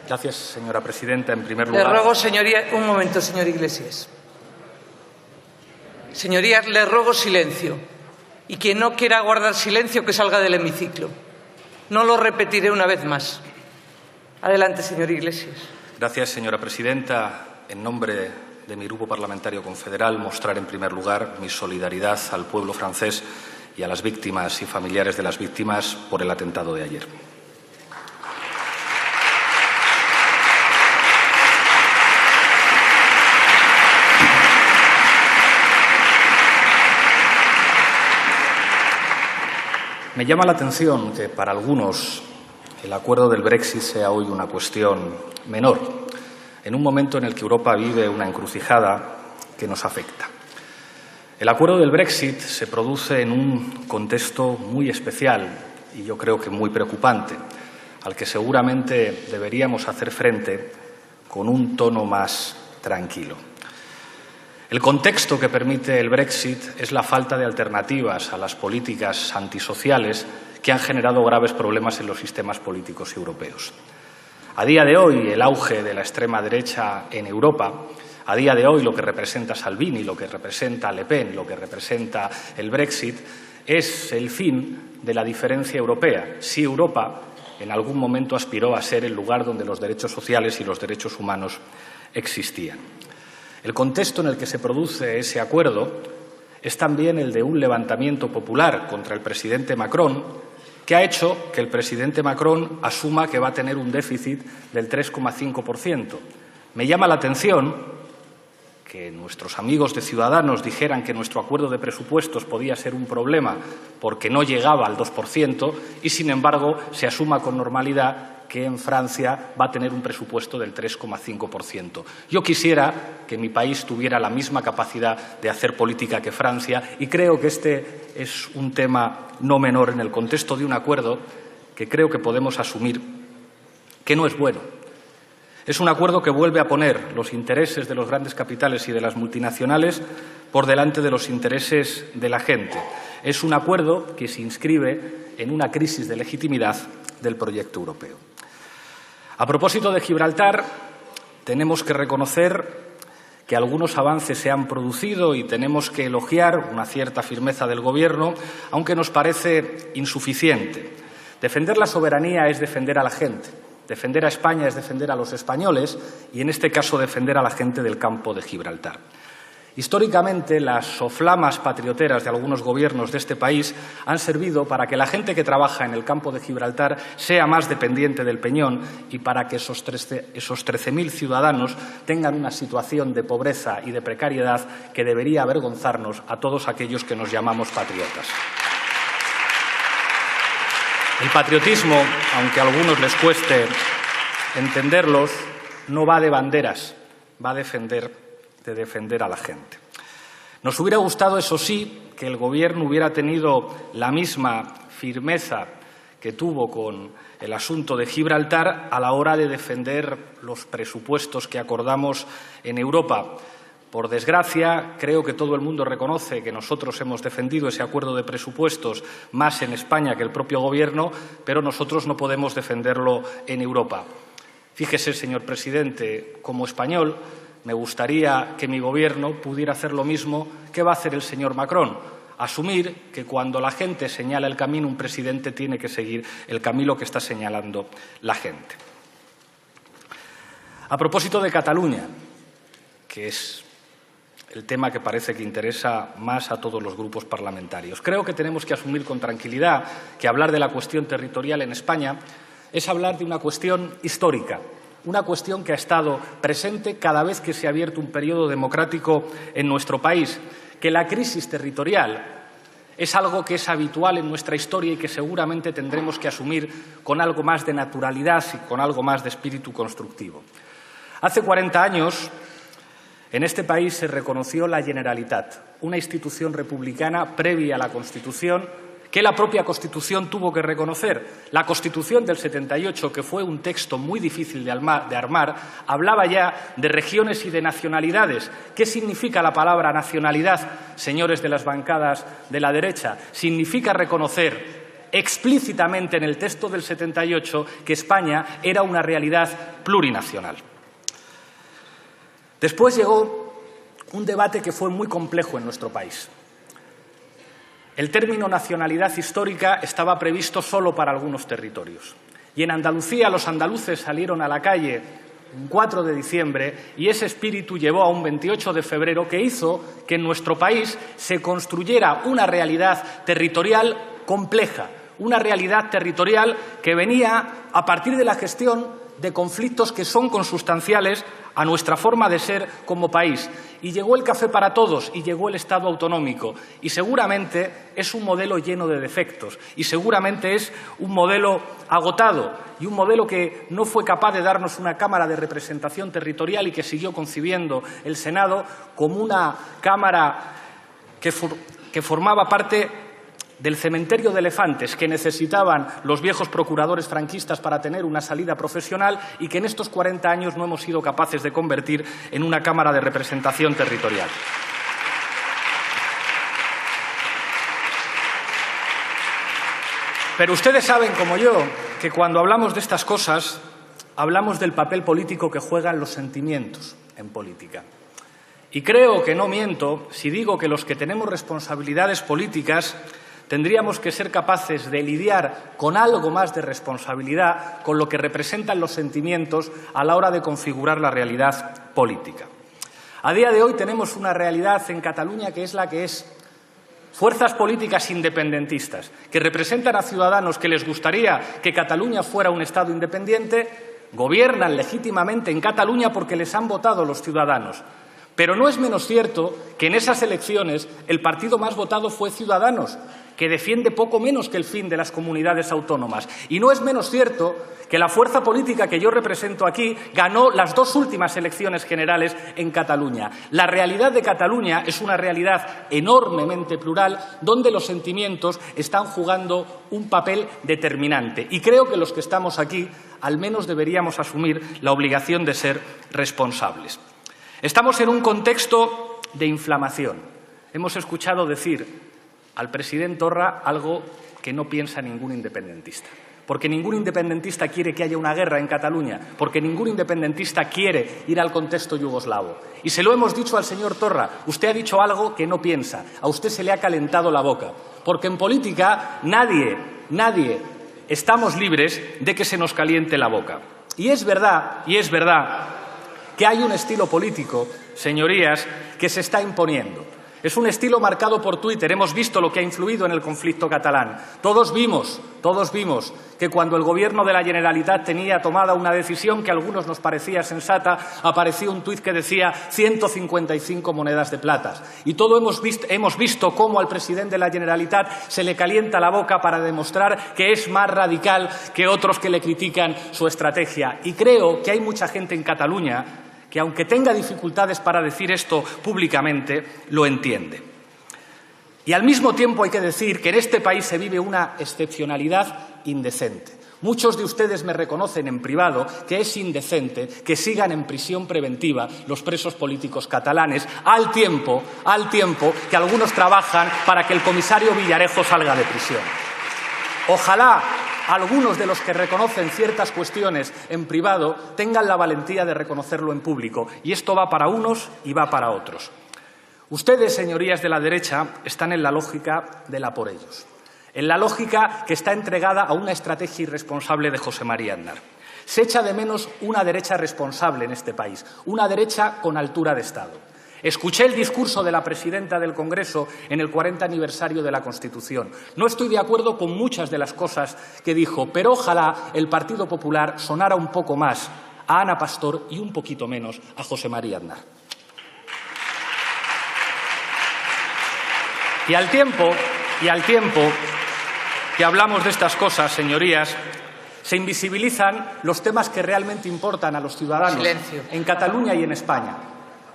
Gracias, señora presidenta. En primer lugar... Le ruego, señoría, un momento, señor Iglesias. Señorías, le ruego silencio. Y quien no quiera guardar silencio, que salga del hemiciclo. No lo repetiré una vez más. Adelante, señor Iglesias. Gracias, señora presidenta. En nombre de mi Grupo Parlamentario Confederal, mostrar en primer lugar mi solidaridad al pueblo francés y a las víctimas y familiares de las víctimas por el atentado de ayer. Me llama la atención que para algunos el acuerdo del Brexit sea hoy una cuestión menor, en un momento en el que Europa vive una encrucijada que nos afecta. El acuerdo del Brexit se produce en un contexto muy especial y yo creo que muy preocupante, al que seguramente deberíamos hacer frente con un tono más tranquilo. El contexto que permite el Brexit es la falta de alternativas a las políticas antisociales que han generado graves problemas en los sistemas políticos europeos. A día de hoy, el auge de la extrema derecha en Europa, a día de hoy lo que representa Salvini, lo que representa Le Pen, lo que representa el Brexit, es el fin de la diferencia europea. Si Europa en algún momento aspiró a ser el lugar donde los derechos sociales y los derechos humanos existían. El contexto en el que se produce ese acuerdo es también el de un levantamiento popular contra el presidente Macron, que ha hecho que el presidente Macron asuma que va a tener un déficit del 3,5%. Me llama la atención que nuestros amigos de Ciudadanos dijeran que nuestro acuerdo de presupuestos podía ser un problema porque no llegaba al 2% y, sin embargo, se asuma con normalidad que en Francia va a tener un presupuesto del 3,5%. Yo quisiera que mi país tuviera la misma capacidad de hacer política que Francia y creo que este es un tema no menor en el contexto de un acuerdo que creo que podemos asumir que no es bueno. Es un acuerdo que vuelve a poner los intereses de los grandes capitales y de las multinacionales por delante de los intereses de la gente. Es un acuerdo que se inscribe en una crisis de legitimidad del proyecto europeo. A propósito de Gibraltar, tenemos que reconocer que algunos avances se han producido y tenemos que elogiar una cierta firmeza del Gobierno, aunque nos parece insuficiente. Defender la soberanía es defender a la gente, defender a España es defender a los españoles y, en este caso, defender a la gente del campo de Gibraltar. Históricamente, las soflamas patrioteras de algunos gobiernos de este país han servido para que la gente que trabaja en el campo de Gibraltar sea más dependiente del peñón y para que esos 13.000 ciudadanos tengan una situación de pobreza y de precariedad que debería avergonzarnos a todos aquellos que nos llamamos patriotas. El patriotismo, aunque a algunos les cueste entenderlos, no va de banderas, va de defender a la gente. Nos hubiera gustado, eso sí, que el Gobierno hubiera tenido la misma firmeza que tuvo con el asunto de Gibraltar a la hora de defender los presupuestos que acordamos en Europa. Por desgracia, creo que todo el mundo reconoce que nosotros hemos defendido ese acuerdo de presupuestos más en España que el propio Gobierno, pero nosotros no podemos defenderlo en Europa. Fíjese, señor presidente, como español, me gustaría que mi Gobierno pudiera hacer lo mismo que va a hacer el señor Macron, asumir que cuando la gente señala el camino, un presidente tiene que seguir el camino que está señalando la gente. A propósito de Cataluña, que es el tema que parece que interesa más a todos los grupos parlamentarios, creo que tenemos que asumir con tranquilidad que hablar de la cuestión territorial en España es hablar de una cuestión histórica, una cuestión que ha estado presente cada vez que se ha abierto un periodo democrático en nuestro país, que la crisis territorial es algo que es habitual en nuestra historia y que seguramente tendremos que asumir con algo más de naturalidad y con algo más de espíritu constructivo. Hace 40 años, en este país se reconoció la Generalitat, una institución republicana previa a la Constitución, que la propia Constitución tuvo que reconocer. La Constitución del 78, que fue un texto muy difícil de armar, hablaba ya de regiones y de nacionalidades. ¿Qué significa la palabra nacionalidad, señores de las bancadas de la derecha? Significa reconocer explícitamente en el texto del 78 que España era una realidad plurinacional. Después llegó un debate que fue muy complejo en nuestro país. El término nacionalidad histórica estaba previsto solo para algunos territorios. Y en Andalucía los andaluces salieron a la calle un 4 de diciembre y ese espíritu llevó a un 28 de febrero que hizo que en nuestro país se construyera una realidad territorial compleja, una realidad territorial que venía a partir de la gestión de conflictos que son consustanciales a nuestra forma de ser como país. Y llegó el café para todos y llegó el Estado autonómico. Y seguramente es un modelo lleno de defectos y seguramente es un modelo agotado y un modelo que no fue capaz de darnos una Cámara de representación territorial y que siguió concibiendo el Senado como una Cámara que formaba parte del cementerio de elefantes que necesitaban los viejos procuradores franquistas para tener una salida profesional y que en estos 40 años no hemos sido capaces de convertir en una Cámara de representación territorial. Pero ustedes saben, como yo, que cuando hablamos de estas cosas, hablamos del papel político que juegan los sentimientos en política. Y creo que no miento si digo que los que tenemos responsabilidades políticas tendríamos que ser capaces de lidiar con algo más de responsabilidad con lo que representan los sentimientos a la hora de configurar la realidad política. A día de hoy tenemos una realidad en Cataluña que es la que es. Fuerzas políticas independentistas que representan a ciudadanos que les gustaría que Cataluña fuera un Estado independiente, gobiernan legítimamente en Cataluña porque les han votado los ciudadanos. Pero no es menos cierto que en esas elecciones el partido más votado fue Ciudadanos, que defiende poco menos que el fin de las comunidades autónomas. Y no es menos cierto que la fuerza política que yo represento aquí ganó las 2 últimas elecciones generales en Cataluña. La realidad de Cataluña es una realidad enormemente plural donde los sentimientos están jugando un papel determinante. Y creo que los que estamos aquí al menos deberíamos asumir la obligación de ser responsables. Estamos en un contexto de inflamación. Hemos escuchado decir al presidente Torra algo que no piensa ningún independentista. Porque ningún independentista quiere que haya una guerra en Cataluña, porque ningún independentista quiere ir al contexto yugoslavo. Y se lo hemos dicho al señor Torra, usted ha dicho algo que no piensa, a usted se le ha calentado la boca. Porque en política nadie estamos libres de que se nos caliente la boca. Y es verdad que hay un estilo político, señorías, que se está imponiendo. Es un estilo marcado por Twitter. Hemos visto lo que ha influido en el conflicto catalán. Todos vimos que cuando el Gobierno de la Generalitat tenía tomada una decisión que a algunos nos parecía sensata, apareció un tuit que decía 155 monedas de plata. Y todos hemos visto cómo al presidente de la Generalitat se le calienta la boca para demostrar que es más radical que otros que le critican su estrategia. Y creo que hay mucha gente en Cataluña que, aunque tenga dificultades para decir esto públicamente, lo entiende. Y al mismo tiempo hay que decir que en este país se vive una excepcionalidad indecente. Muchos de ustedes me reconocen en privado que es indecente que sigan en prisión preventiva los presos políticos catalanes, al tiempo que algunos trabajan para que el comisario Villarejo salga de prisión. Ojalá algunos de los que reconocen ciertas cuestiones en privado tengan la valentía de reconocerlo en público. Y esto va para unos y va para otros. Ustedes, señorías de la derecha, están en la lógica de la por ellos. En la lógica que está entregada a una estrategia irresponsable de José María Aznar. Se echa de menos una derecha responsable en este país, una derecha con altura de Estado. Escuché el discurso de la presidenta del Congreso en el 40 aniversario de la Constitución. No estoy de acuerdo con muchas de las cosas que dijo, pero ojalá el Partido Popular sonara un poco más a Ana Pastor y un poquito menos a José María Aznar. Y al tiempo que hablamos de estas cosas, señorías, se invisibilizan los temas que realmente importan a los ciudadanos en Cataluña y en España.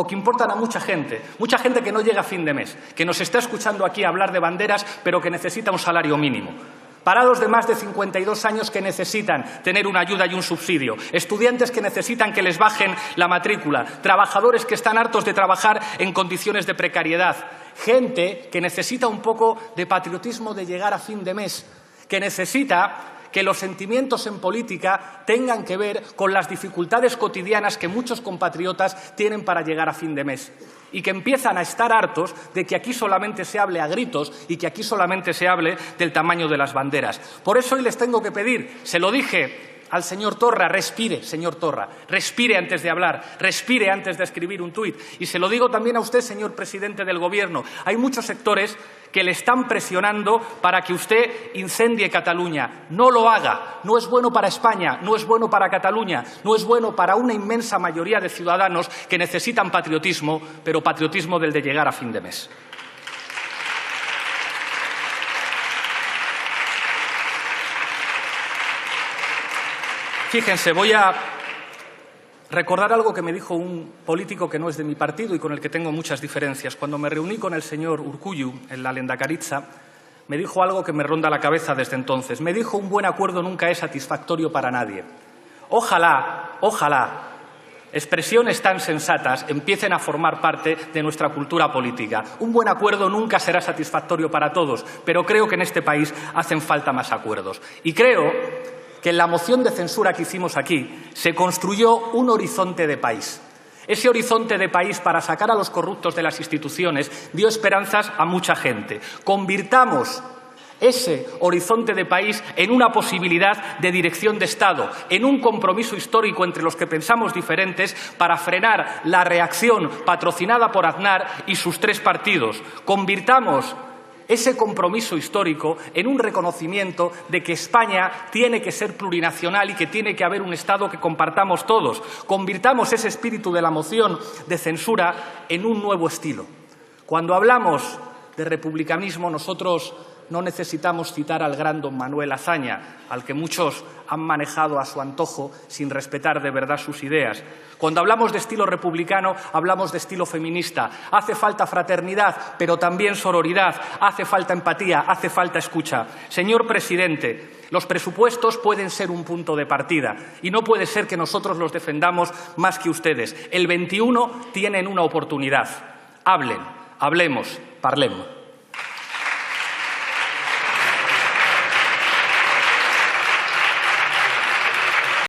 O que importan a mucha gente que no llega a fin de mes, que nos está escuchando aquí hablar de banderas, pero que necesita un salario mínimo. Parados de más de 52 años que necesitan tener una ayuda y un subsidio. Estudiantes que necesitan que les bajen la matrícula. Trabajadores que están hartos de trabajar en condiciones de precariedad. Gente que necesita un poco de patriotismo de llegar a fin de mes. que necesita que los sentimientos en política tengan que ver con las dificultades cotidianas que muchos compatriotas tienen para llegar a fin de mes y que empiezan a estar hartos de que aquí solamente se hable a gritos y que aquí solamente se hable del tamaño de las banderas. Por eso hoy les tengo que pedir, se lo dije al señor Torra, respire, señor Torra, respire antes de hablar, respire antes de escribir un tuit. Y se lo digo también a usted, señor presidente del Gobierno. Hay muchos sectores que le están presionando para que usted incendie Cataluña. No lo haga. No es bueno para España, no es bueno para Cataluña, no es bueno para una inmensa mayoría de ciudadanos que necesitan patriotismo, pero patriotismo del de llegar a fin de mes. Fíjense, voy a recordar algo que me dijo un político que no es de mi partido y con el que tengo muchas diferencias. Cuando me reuní con el señor Urkullu en la Lehendakaritza, me dijo algo que me ronda la cabeza desde entonces. Me dijo: un buen acuerdo nunca es satisfactorio para nadie. Ojalá, expresiones tan sensatas empiecen a formar parte de nuestra cultura política. Un buen acuerdo nunca será satisfactorio para todos, pero creo que en este país hacen falta más acuerdos. Y creo que en la moción de censura que hicimos aquí se construyó un horizonte de país. Ese horizonte de país, para sacar a los corruptos de las instituciones, dio esperanzas a mucha gente. Convirtamos ese horizonte de país en una posibilidad de dirección de Estado, en un compromiso histórico entre los que pensamos diferentes para frenar la reacción patrocinada por Aznar y sus tres partidos. Convirtamos ese compromiso histórico en un reconocimiento de que España tiene que ser plurinacional y que tiene que haber un Estado que compartamos todos. Convirtamos ese espíritu de la moción de censura en un nuevo estilo. Cuando hablamos de republicanismo, nosotros no necesitamos citar al gran don Manuel Azaña, al que muchos han manejado a su antojo sin respetar de verdad sus ideas. Cuando hablamos de estilo republicano, hablamos de estilo feminista. Hace falta fraternidad, pero también sororidad. Hace falta empatía, hace falta escucha. Señor presidente, los presupuestos pueden ser un punto de partida y no puede ser que nosotros los defendamos más que ustedes. El 21 tienen una oportunidad. Hablen, hablemos, parlemos.